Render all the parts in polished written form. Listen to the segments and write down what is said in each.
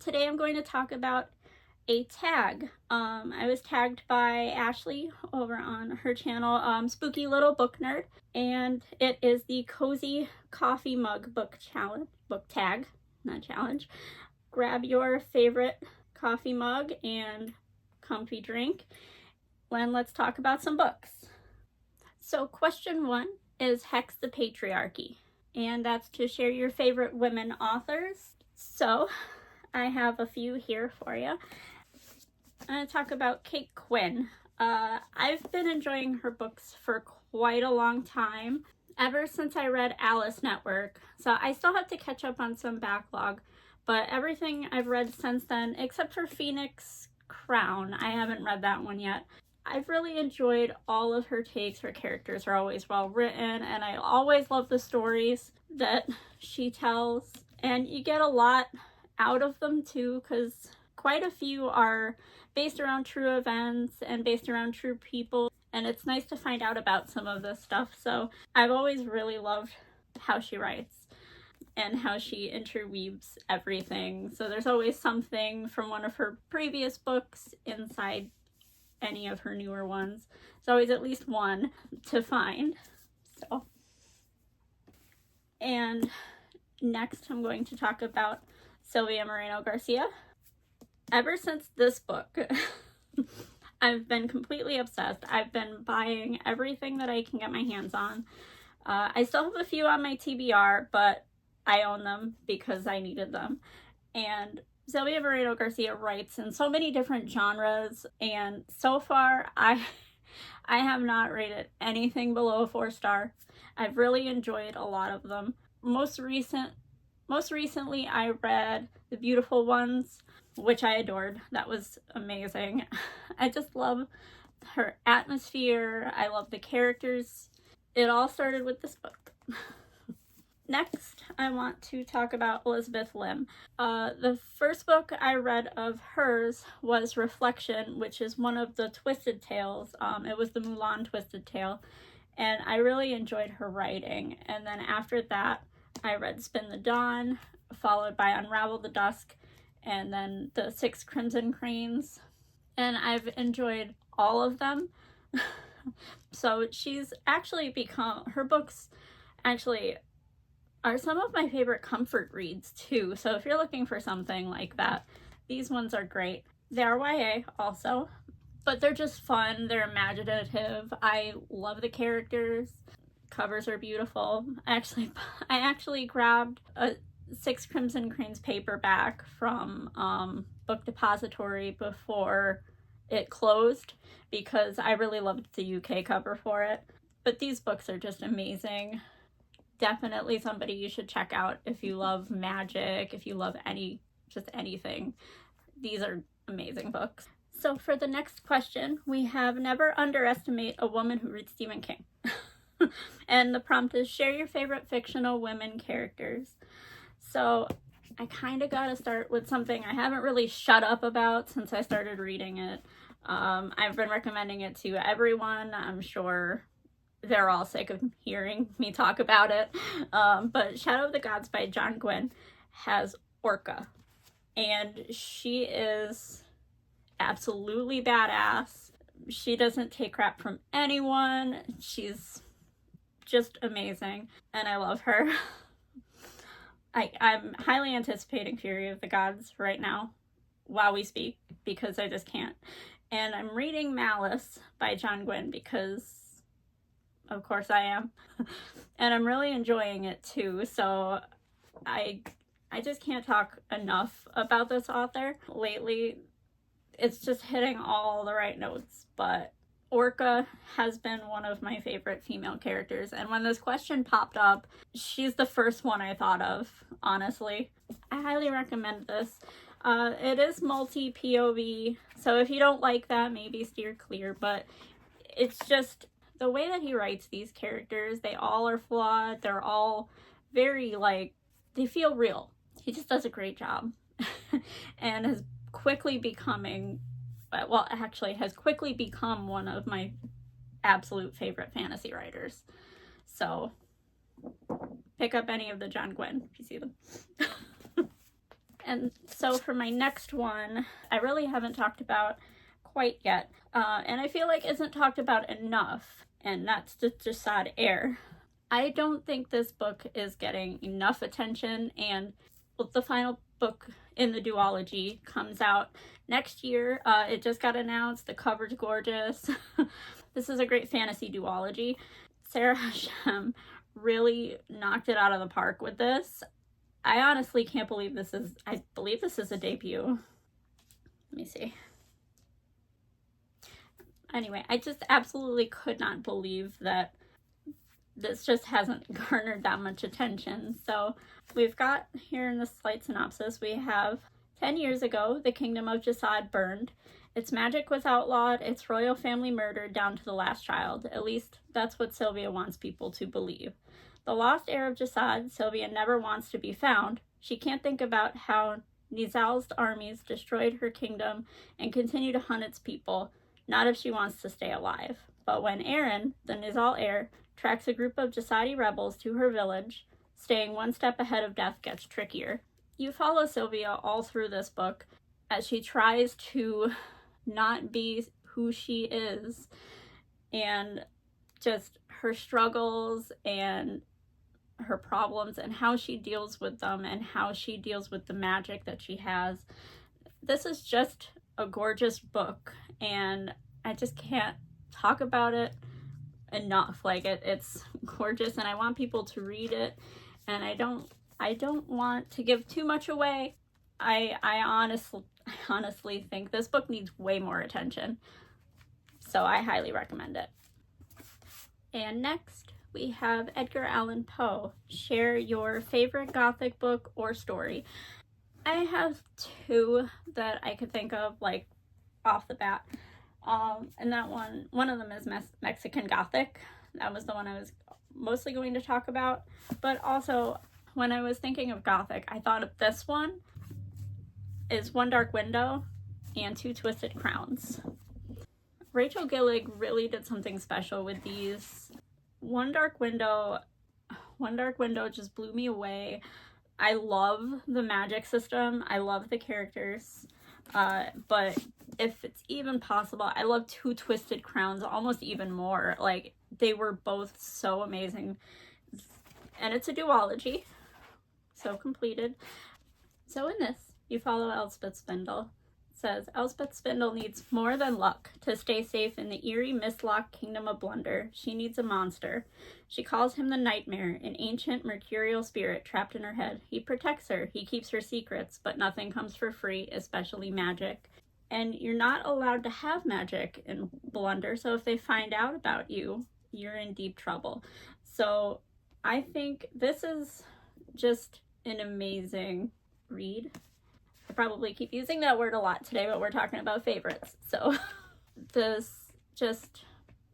Today I'm going to talk about a tag. I was tagged by Ashley over on her channel, Spooky Little Book Nerd, and it is the Cozy Coffee Mug book tag, not challenge. Grab your favorite coffee mug and comfy drink, and let's talk about some books. So question 1 is Hex the Patriarchy, and that's to share your favorite women authors. So I have a few here for you. I'm going to talk about Kate Quinn. I've been enjoying her books for quite a long time, ever since I read Alice Network. So I still have to catch up on some backlog, but everything I've read since then, except for Phoenix Crown, I haven't read that one yet. I've really enjoyed all of her takes. Her characters are always well written, and I always love the stories that she tells. And you get a lot out of them too, because quite a few are based around true events and based around true people, and it's nice to find out about some of this stuff. So I've always really loved how she writes and how she interweaves everything. So there's always something from one of her previous books inside any of her newer ones. There's always at least one to find. So, and next I'm going to talk about Sylvia Mareno Garcia. Ever since this book, I've been completely obsessed. I've been buying everything that I can get my hands on. I still have a few on my TBR, but I own them because I needed them. And Sylvia Mareno Garcia writes in so many different genres, and so far I have not rated anything below a 4-star. I've really enjoyed a lot of them. Most recently I read The Beautiful Ones, which I adored. That was amazing. I just love her atmosphere. I love the characters. It all started with this book. Next, I want to talk about Elizabeth Lim. The first book I read of hers was Reflection, which is one of the Twisted Tales. It was the Mulan Twisted Tale, and I really enjoyed her writing. And then after that, I read Spin the Dawn, followed by Unravel the Dusk, and then the 6 Crimson Cranes, and I've enjoyed all of them. So she's actually become, her books actually are some of my favorite comfort reads too. So if you're looking for something like that, these ones are great. They're YA also, but they're just fun. They're imaginative. I love the characters. Covers are beautiful. I actually grabbed a 6 Crimson Cranes paperback from Book Depository before it closed because I really loved the UK cover for it. But these books are just amazing. Definitely somebody you should check out if you love magic, if you love anything. These are amazing books. So for the next question, we have Never Underestimate a Woman Who Reads Stephen King. And the prompt is share your favorite fictional women characters. So I kind of got to start with something I haven't really shut up about since I started reading it. I've been recommending it to everyone. I'm sure they're all sick of hearing me talk about it. But Shadow of the Gods by John Gwyn has Orca. And she is absolutely badass. She doesn't take crap from anyone. She's just amazing. And I love her. I'm highly anticipating Fury of the Gods right now while we speak because I just can't. And I'm reading Malice by John Gwyn because of course I am. And I'm really enjoying it too. So I just can't talk enough about this author. Lately, it's just hitting all the right notes. But Orca has been one of my favorite female characters, and when this question popped up, she's the first one I thought of, honestly. I highly recommend this. It is multi-POV, so if you don't like that, maybe steer clear, but it's just the way that he writes these characters. They all are flawed. They're all very, they feel real. He just does a great job and has quickly become one of my absolute favorite fantasy writers. So pick up any of the John Gwyn if you see them. And so for my next one, I really haven't talked about quite yet, and I feel like isn't talked about enough, and that's the Jessad Heir. I don't think this book is getting enough attention, and the final book in the duology comes out next year. It just got announced. The cover's gorgeous. This is a great fantasy duology. Sarah Hashem really knocked it out of the park with this. I honestly can't believe this is, I believe this is a debut. Let me see. Anyway, I just absolutely could not believe that this just hasn't garnered that much attention. So we've got here in the slight synopsis, we have 10 years ago, the kingdom of Jessad burned. Its magic was outlawed, its royal family murdered down to the last child. At least that's what Sylvia wants people to believe. The lost heir of Jessad, Sylvia never wants to be found. She can't think about how Nizal's armies destroyed her kingdom and continue to hunt its people, not if she wants to stay alive. But when Aaron, the Nizal heir, tracks a group of Jessadi rebels to her village, staying one step ahead of death gets trickier. You follow Sylvia all through this book as she tries to not be who she is, and just her struggles and her problems and how she deals with them and how she deals with the magic that she has. This is just a gorgeous book, and I just can't talk about it enough. Like it's gorgeous, and I want people to read it, and I don't want to give too much away. I honestly think this book needs way more attention, so I highly recommend it. And next we have Edgar Allan Poe. Share your favorite Gothic book or story. I have two that I could think of, like, off the bat. And that one of them is Mexican Gothic. That was the one I was mostly going to talk about. But also, when I was thinking of Gothic, I thought of this one is One Dark Window and Two Twisted Crowns. Rachel Gillig really did something special with these. One Dark Window just blew me away. I love the magic system. I love the characters. But if it's even possible, I love Two Twisted Crowns almost even more. Like, they were both so amazing. And it's a duology, so completed. So in this, you follow Elspeth Spindle. It says, Elspeth Spindle needs more than luck to stay safe in the eerie, mist-locked kingdom of Blunder. She needs a monster. She calls him the Nightmare, an ancient mercurial spirit trapped in her head. He protects her, he keeps her secrets, but nothing comes for free, especially magic. And you're not allowed to have magic in Blunder, so if they find out about you, you're in deep trouble. So I think this is just an amazing read. I probably keep using that word a lot today, but we're talking about favorites. So this just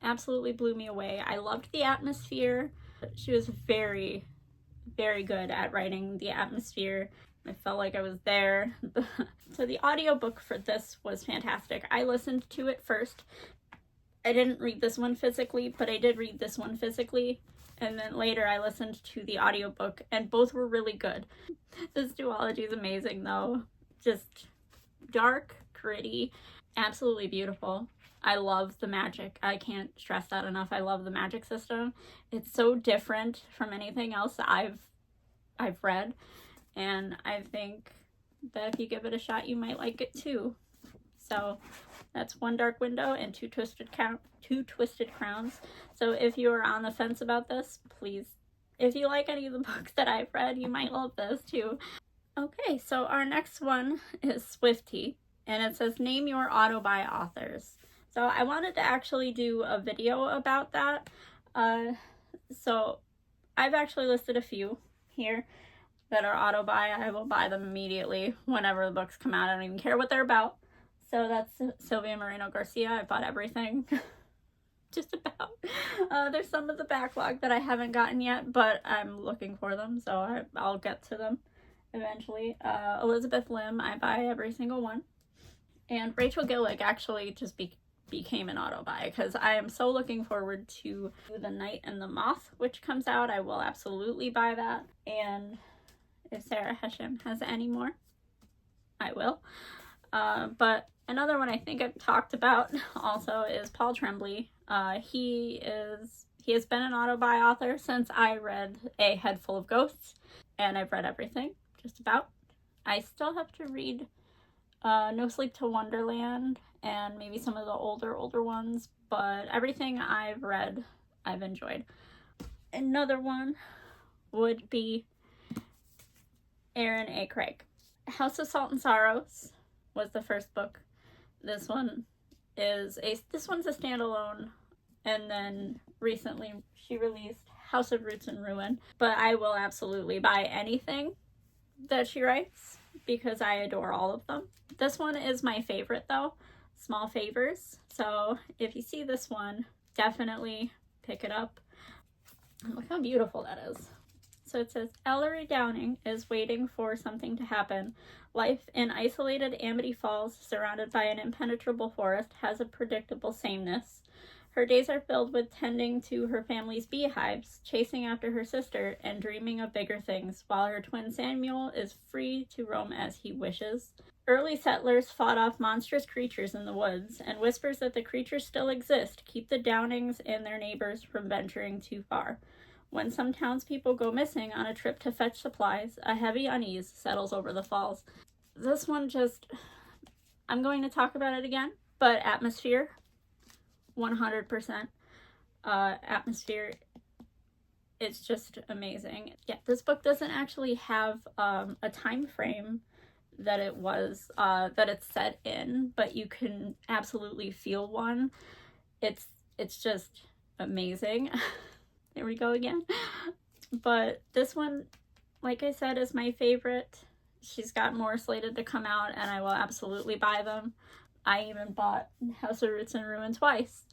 absolutely blew me away. I loved the atmosphere. She was very, very good at writing the atmosphere. I felt like I was there. So the audiobook for this was fantastic. I listened to it first. I didn't read this one physically, but I did read this one physically. And then later I listened to the audiobook, and both were really good. This duology is amazing though. Just dark, gritty, absolutely beautiful. I love the magic. I can't stress that enough. I love the magic system. It's so different from anything else that I've read, and I think that if you give it a shot, you might like it too. So that's One Dark Window and Two Twisted Crowns. So if you are on the fence about this, please, if you like any of the books that I've read, you might love this too. Okay, so our next one is Swiftea, and it says name your auto-buy authors. So I wanted to actually do a video about that. So I've actually listed a few here that are auto-buy. I will buy them immediately whenever the books come out. I don't even care what they're about. So that's Sylvia, Mareno, Garcia. I bought everything. Just about. There's some of the backlog that I haven't gotten yet, but I'm looking for them, so I'll get to them eventually. Elizabeth Lim, I buy every single one. And Rachel Gillig actually just became an auto-buy, because I am so looking forward to The Night and the Moth, which comes out. I will absolutely buy that. And if Sarah Hashem has any more, I will. But another one I think I've talked about also is Paul Tremblay. He has been an auto-buy author since I read A Head Full of Ghosts, and I've read everything, just about. I still have to read No Sleep Till Wonderland and maybe some of the older ones, but everything I've read, I've enjoyed. Another one would be Aaron A. Craig. House of Salt and Sorrows was the first book. This one's a standalone, and then recently she released House of Roots and Ruin, but I will absolutely buy anything that she writes because I adore all of them. This one is my favorite though, Small Favors. So if you see this one, definitely pick it up. And look how beautiful that is. So it says, Ellery Downing is waiting for something to happen. Life in isolated Amity Falls, surrounded by an impenetrable forest, has a predictable sameness. Her days are filled with tending to her family's beehives, chasing after her sister, and dreaming of bigger things, while her twin Samuel is free to roam as he wishes. Early settlers fought off monstrous creatures in the woods, and whispers that the creatures still exist keep the Downings and their neighbors from venturing too far. When some townspeople go missing on a trip to fetch supplies, a heavy unease settles over the falls. This one I'm going to talk about it again, but atmosphere, 100%. Atmosphere, it's just amazing. Yeah, this book doesn't actually have a time frame that it's set in, but you can absolutely feel one. It's just amazing. There we go again. But this one, like I said, is my favorite. She's got more slated to come out, and I will absolutely buy them. I even bought House of Roots and Ruin twice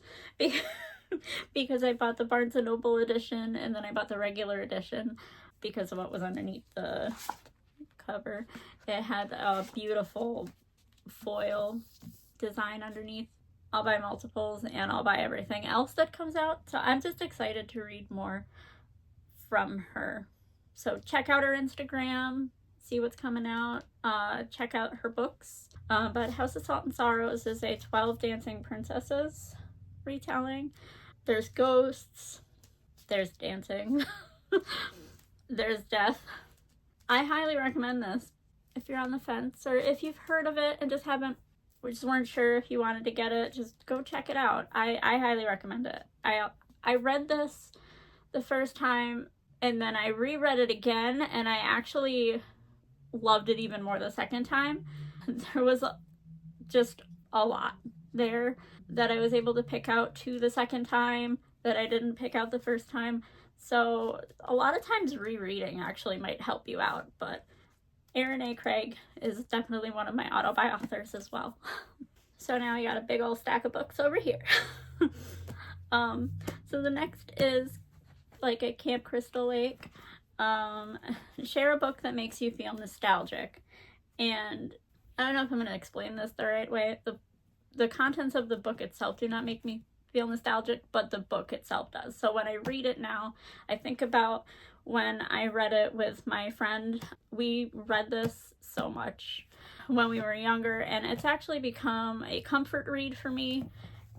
because I bought the Barnes & Noble edition, and then I bought the regular edition because of what was underneath the cover. It had a beautiful foil design underneath. I'll buy multiples, and I'll buy everything else that comes out. So I'm just excited to read more from her. So check out her Instagram, see what's coming out, check out her books. But House of Salt and Sorrows is a 12 Dancing Princesses retelling. There's ghosts, there's dancing, there's death. I highly recommend this if you're on the fence, or if you've heard of it and just weren't sure if you wanted to get it, just go check it out. I highly recommend it. I read this the first time, and then I reread it again, and I actually loved it even more the second time. There was just a lot there that I was able to pick out to the second time that I didn't pick out the first time. So a lot of times rereading actually might help you out, but Aaron A. Craig is definitely one of my auto-buy authors as well. So now I got a big old stack of books over here. So the next is like a Camp Crystal Lake. Share a book that makes you feel nostalgic. And I don't know if I'm going to explain this the right way. The contents of the book itself do not make me feel nostalgic, but the book itself does. So when I read it now, I think about when I read it with my friend. We read this so much when we were younger, and it's actually become a comfort read for me,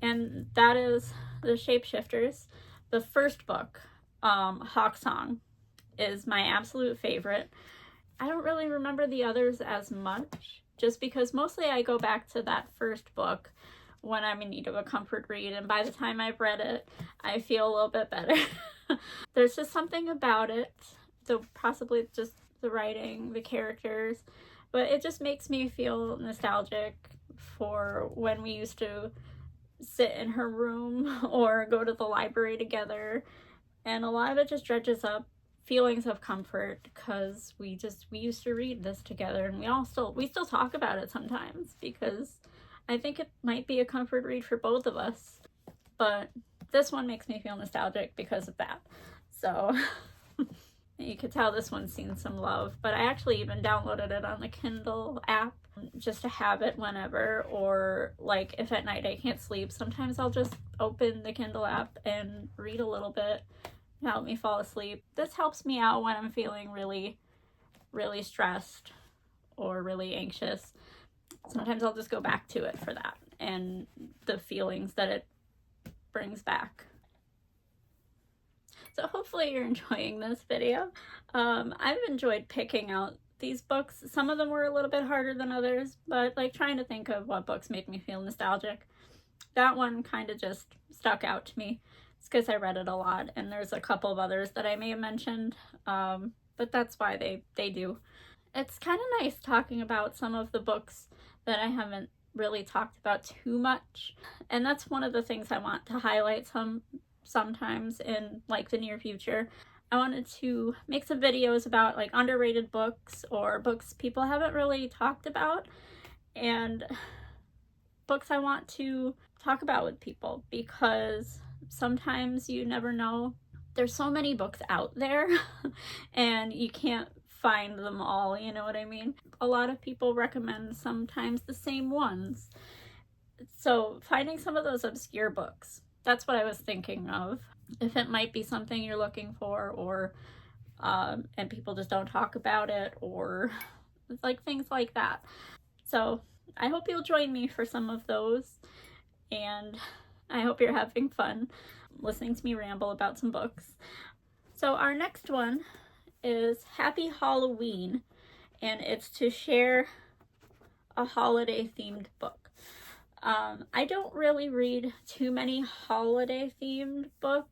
and that is The Shapeshifters. The first book, Hawk Song, is my absolute favorite. I don't really remember the others as much, just because mostly I go back to that first book when I'm in need of a comfort read, and by the time I've read it, I feel a little bit better. There's just something about it, so possibly just the writing, the characters, but it just makes me feel nostalgic for when we used to sit in her room or go to the library together, and a lot of it just dredges up feelings of comfort because we used to read this together, and we still talk about it sometimes because I think it might be a comfort read for both of us, but this one makes me feel nostalgic because of that. So you could tell this one's seen some love, but I actually even downloaded it on the Kindle app just to have it whenever, or like if at night I can't sleep, sometimes I'll just open the Kindle app and read a little bit to help me fall asleep. This helps me out when I'm feeling really, really stressed or really anxious, sometimes I'll just go back to it for that and the feelings that it brings back. So hopefully you're enjoying this video. I've enjoyed picking out these books. Some of them were a little bit harder than others, but like trying to think of what books made me feel nostalgic. That one kind of just stuck out to me. It's because I read it a lot, and there's a couple of others that I may have mentioned, but that's why they do. It's kind of nice talking about some of the books that I haven't really talked about too much, and that's one of the things I want to highlight sometimes in like the near future. I wanted to make some videos about like underrated books or books people haven't really talked about, and books I want to talk about with people, because sometimes you never know. There's so many books out there and you can't find them all, you know what I mean? A lot of people recommend sometimes the same ones. So finding some of those obscure books, that's what I was thinking of. If it might be something you're looking for, or and people just don't talk about it, or like things like that. So I hope you'll join me for some of those, and I hope you're having fun listening to me ramble about some books. So our next one is Happy Halloween, and it's to share a holiday themed book. I don't really read too many holiday themed books.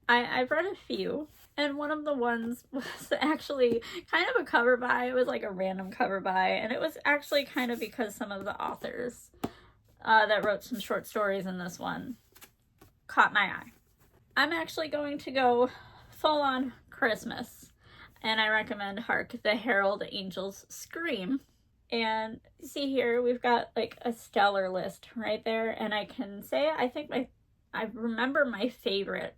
I've read a few, and one of the ones was actually kind of a cover buy. It was like a random cover buy, and it was actually kind of because some of the authors that wrote some short stories in this one caught my eye. I'm actually going to go full on Christmas, and I recommend Hark, the Herald Angels Scream. And see here, we've got like a stellar list right there, and I can say I remember my favorite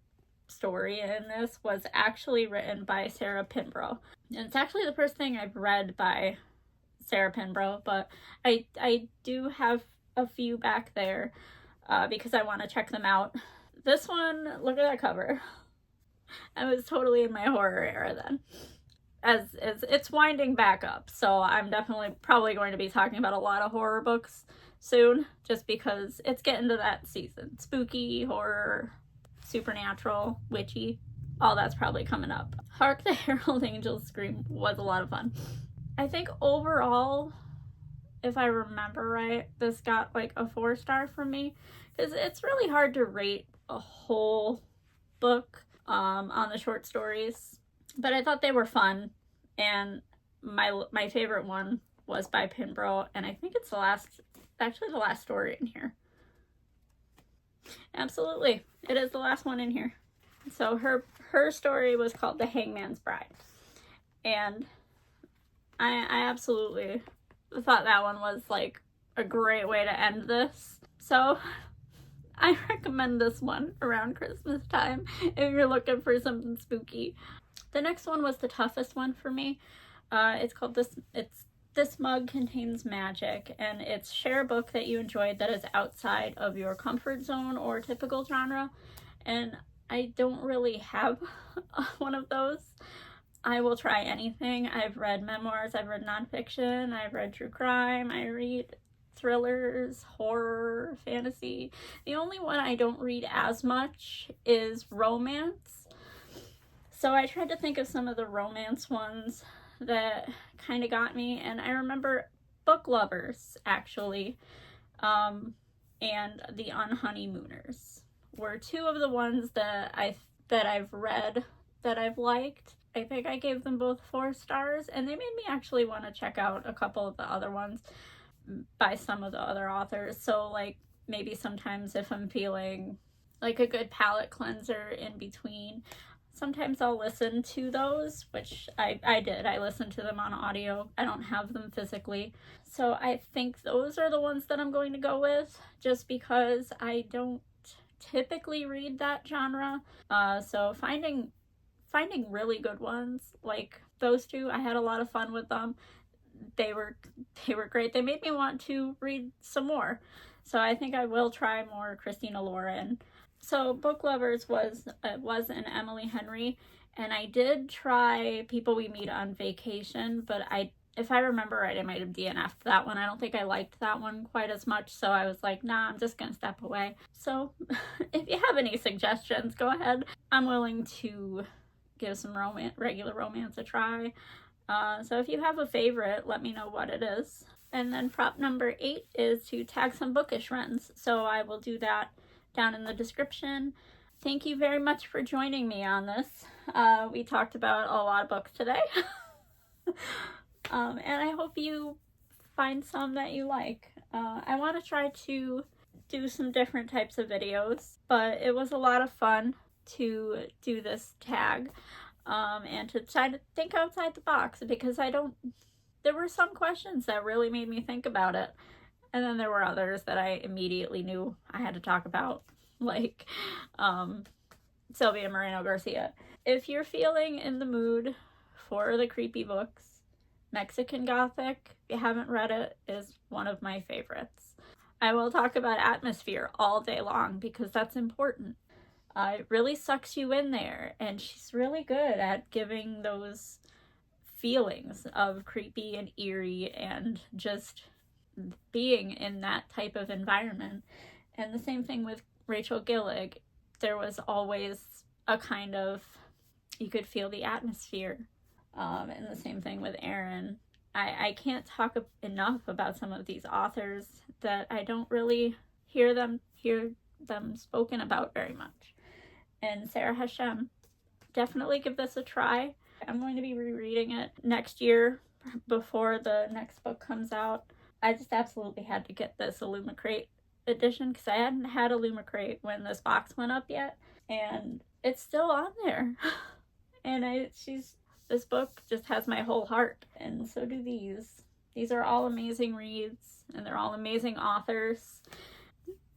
story in this was actually written by Sarah Pinborough. And it's actually the first thing I've read by Sarah Pinborough, but I do have a few back there because I want to check them out. This one, look at that cover. I was totally in my horror era then. As it's winding back up, so I'm definitely probably going to be talking about a lot of horror books soon, just because it's getting to that season. Spooky, horror, supernatural, witchy, all that's probably coming up. Hark, the Herald Angels Scream was a lot of fun. I think overall, if I remember right, this got like a 4-star from me, because it's really hard to rate a whole book on the short stories. But I thought they were fun, and my favorite one was by Pinborough, and I think it's the last story in here. Absolutely, it is the last one in here. So her story was called The Hangman's Bride, and I absolutely thought that one was like a great way to end this. So I recommend this one around Christmas time if you're looking for something spooky. The next one was the toughest one for me. It's called This Mug Contains Magic, and it's share a book that you enjoyed that is outside of your comfort zone or typical genre. And I don't really have one of those. I will try anything. I've read memoirs, I've read nonfiction, I've read true crime, I read thrillers, horror, fantasy. The only one I don't read as much is romance. So I tried to think of some of the romance ones that kind of got me, and I remember Book Lovers, actually, and The Unhoneymooners were two of the ones that I've read that I've liked. I think I gave them both 4 stars, and they made me actually want to check out a couple of the other ones by some of the other authors. So like maybe sometimes if I'm feeling like a good palate cleanser in between, sometimes I'll listen to those, which I did. I listened to them on audio. I don't have them physically. So I think those are the ones that I'm going to go with, just because I don't typically read that genre. So finding really good ones like those two, I had a lot of fun with them. They were great. They made me want to read some more. So I think I will try more Christina Lauren. So Book Lovers was an Emily Henry, and I did try People We Meet on Vacation, but I if I remember right, I might have DNF'd that one. I don't think I liked that one quite as much, so I was like, nah, I'm just gonna step away. So if you have any suggestions, go ahead. I'm willing to give some regular romance a try. So if you have a favorite, let me know what it is. And then prop number 8 is to tag some bookish friends. So I will do that down in the description. Thank you very much for joining me on this. We talked about a lot of books today. And I hope you find some that you like. I want to try to do some different types of videos, but it was a lot of fun to do this tag. And to try to think outside the box, because there were some questions that really made me think about it. And then there were others that I immediately knew I had to talk about, like Sylvia Mareno Garcia. If you're feeling in the mood for the creepy books, Mexican Gothic, if you haven't read it, is one of my favorites. I will talk about atmosphere all day long because that's important. It really sucks you in there, and she's really good at giving those feelings of creepy and eerie and just being in that type of environment. And the same thing with Rachel Gillig. There was always a kind of, you could feel the atmosphere. And the same thing with Aaron. I can't talk enough about some of these authors that I don't really hear them spoken about very much. And Sarah Hashem, definitely give this a try. I'm going to be rereading it next year before the next book comes out. I just absolutely had to get this Illumicrate edition because I hadn't had Illumicrate when this box went up yet, and it's still on there. And this book just has my whole heart, and so do these. These are all amazing reads, and they're all amazing authors.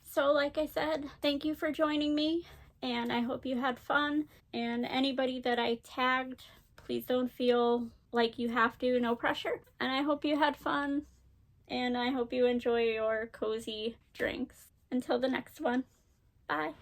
So like I said, thank you for joining me, and I hope you had fun. And anybody that I tagged, please don't feel like you have to, no pressure. And I hope you had fun, and I hope you enjoy your cozy drinks. Until the next one, bye.